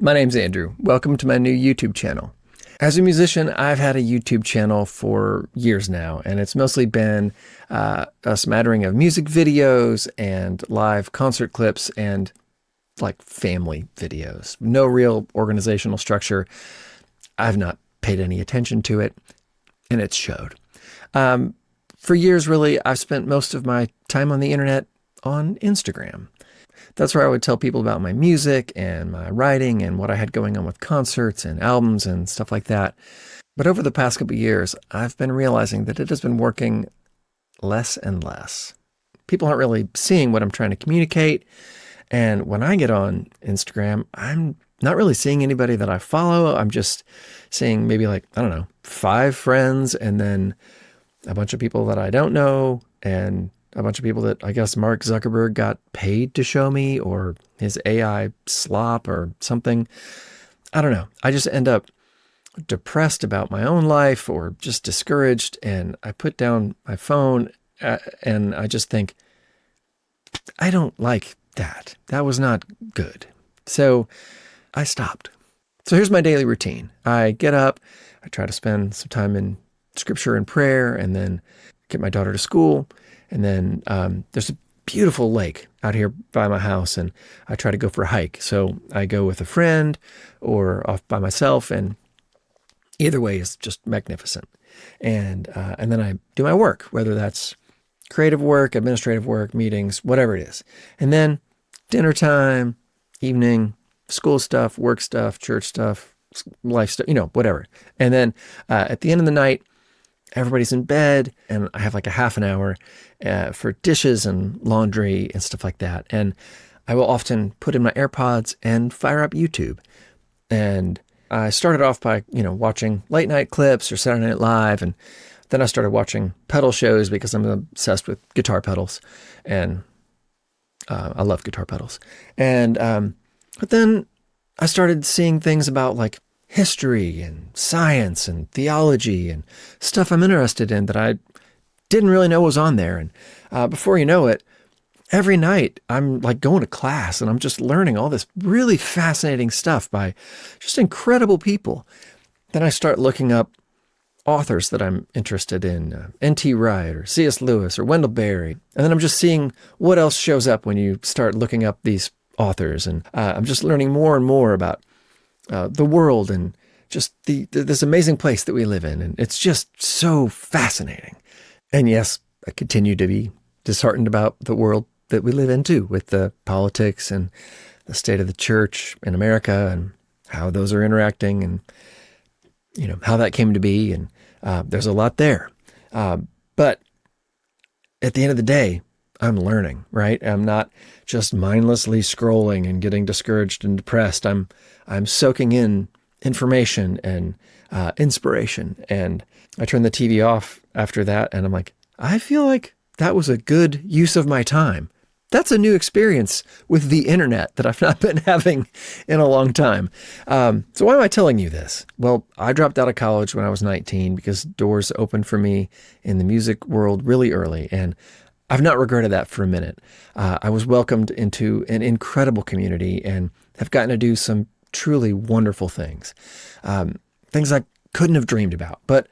My name's Andrew. Welcome to my new YouTube channel. As a musician, I've had a YouTube channel for years now, and it's mostly been a smattering of music videos and live concert clips and like family videos. No real organizational structure. I've not paid any attention to it, and it showed. For years, really, I've spent most of my time on the internet on Instagram. That's where I would tell people about my music and my writing and what I had going on with concerts and albums and stuff like that. But over the past couple of years, I've been realizing that it has been working less and less. People aren't really seeing what I'm trying to communicate. And when I get on Instagram, I'm not really seeing anybody that I follow. I'm just seeing maybe 5 friends and then a bunch of people that I don't know and a bunch of people that I guess Mark Zuckerberg got paid to show me, or his AI slop or something. I don't know. I just end up depressed about my own life or just discouraged. And I put down my phone and I just think, I don't like that. That was not good. So I stopped. So here's my daily routine. I get up, I try to spend some time in scripture and prayer, and then get my daughter to school. And then there's a beautiful lake out here by my house, and I try to go for a hike. So I go with a friend or off by myself, and either way is just magnificent. And then I do my work, whether that's creative work, administrative work, meetings, whatever it is. And then dinner time, evening, school stuff, work stuff, church stuff, life stuff, whatever. And then at the end of the night, everybody's in bed, and I have like a half an hour for dishes and laundry and stuff like that. And I will often put in my AirPods and fire up YouTube. And I started off by, watching late night clips or Saturday Night Live. And then I started watching pedal shows because I'm obsessed with guitar pedals. And I love guitar pedals. And but then I started seeing things about like history and science and theology and stuff I'm interested in that I didn't really know was on there. And before you know it, every night I'm like going to class and I'm just learning all this really fascinating stuff by just incredible people. Then I start looking up authors that I'm interested in, N.T. Wright or C.S. Lewis or Wendell Berry. And then I'm just seeing what else shows up when you start looking up these authors. And I'm just learning more and more about the world and just this amazing place that we live in. And it's just so fascinating. And yes, I continue to be disheartened about the world that we live in too, with the politics and the state of the church in America and how those are interacting and, how that came to be. And there's a lot there. But at the end of the day, I'm learning, right? I'm not just mindlessly scrolling and getting discouraged and depressed. I'm soaking in information and inspiration. And I turn the TV off after that, and I'm like, I feel like that was a good use of my time. That's a new experience with the internet that I've not been having in a long time. So why am I telling you this? Well, I dropped out of college when I was 19 because doors opened for me in the music world really early, and I've not regretted that for a minute. I was welcomed into an incredible community and have gotten to do some truly wonderful things. Things I couldn't have dreamed about. But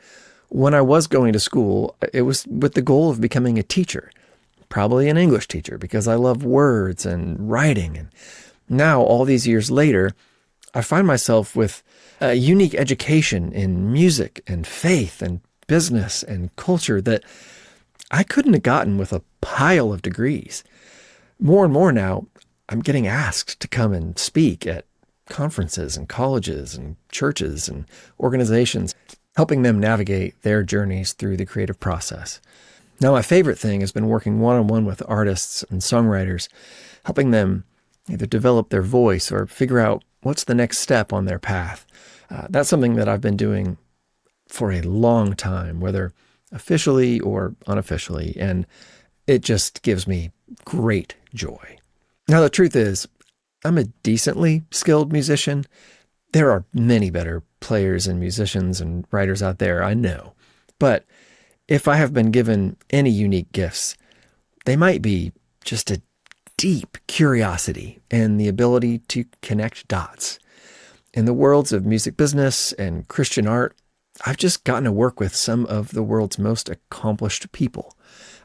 when I was going to school, it was with the goal of becoming a teacher, probably an English teacher, because I love words and writing. And now, all these years later, I find myself with a unique education in music and faith and business and culture that I couldn't have gotten with a pile of degrees. More and more now, I'm getting asked to come and speak at conferences and colleges and churches and organizations, helping them navigate their journeys through the creative process. Now, my favorite thing has been working one-on-one with artists and songwriters, helping them either develop their voice or figure out what's the next step on their path. That's something that I've been doing for a long time, whether officially or unofficially, and it just gives me great joy. Now, the truth is, I'm a decently skilled musician. There are many better players and musicians and writers out there, I know. But if I have been given any unique gifts, they might be just a deep curiosity and the ability to connect dots. in the worlds of music business and Christian art, I've just gotten to work with some of the world's most accomplished people.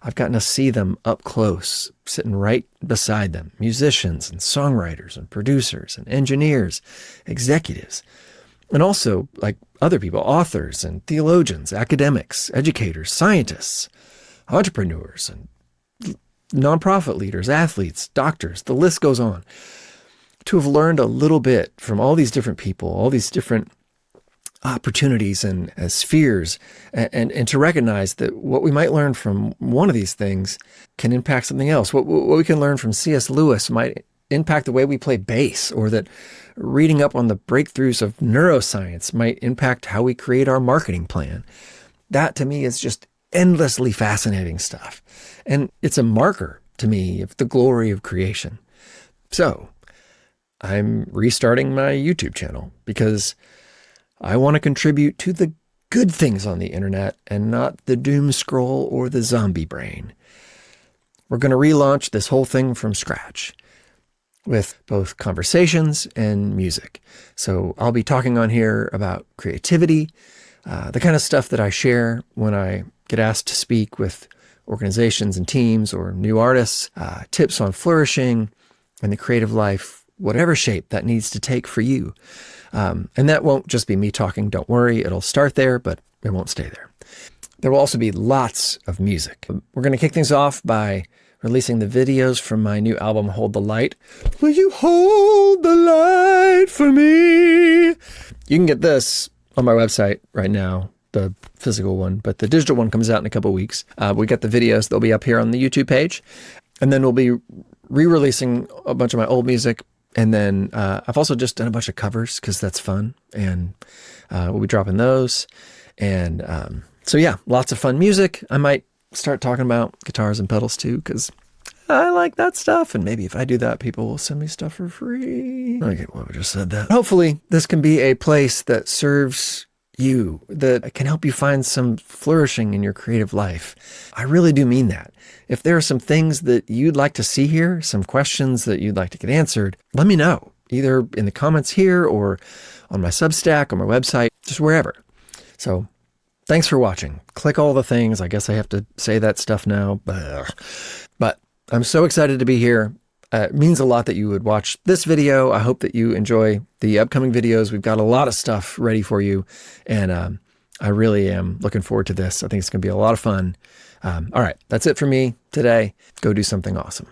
I've gotten to see them up close, sitting right beside them, musicians and songwriters and producers and engineers, executives, and also like other people, authors and theologians, academics, educators, scientists, entrepreneurs, and nonprofit leaders, athletes, doctors, the list goes on. To have learned a little bit from all these different people, all these different opportunities and spheres, and to recognize that what we might learn from one of these things can impact something else. What we can learn from C.S. Lewis might impact the way we play bass, or that reading up on the breakthroughs of neuroscience might impact how we create our marketing plan. That to me is just endlessly fascinating stuff. And it's a marker to me of the glory of creation. So I'm restarting my YouTube channel because I want to contribute to the good things on the internet and not the doom scroll or the zombie brain. We're going to relaunch this whole thing from scratch with both conversations and music. So I'll be talking on here about creativity, the kind of stuff that I share when I get asked to speak with organizations and teams or new artists, tips on flourishing and the creative life, whatever shape that needs to take for you. And that won't just be me talking, don't worry. It'll start there, but it won't stay there. There will also be lots of music. We're going to kick things off by releasing the videos from my new album, Hold the Light. Will you hold the light for me? You can get this on my website right now, the physical one, but the digital one comes out in a couple of weeks. We got the videos. They'll be up here on the YouTube page. And then we'll be re-releasing a bunch of my old music. And then I've also just done a bunch of covers because that's fun. And we'll be dropping those. And so yeah, lots of fun music. I might start talking about guitars and pedals too, because I like that stuff. And maybe if I do that, people will send me stuff for free. Okay, well, I just said that. Hopefully this can be a place that serves you, that can help you find some flourishing in your creative life. I really do mean that. If there are some things that you'd like to see here, some questions that you'd like to get answered, let me know, either in the comments here or on my Substack or my website, just wherever. So thanks for watching. Click all the things. I guess I have to say that stuff now. But I'm so excited to be here. It means a lot that you would watch this video. I hope that you enjoy the upcoming videos. We've got a lot of stuff ready for you. And I really am looking forward to this. I think it's going to be a lot of fun. All right, that's it for me today. Go do something awesome.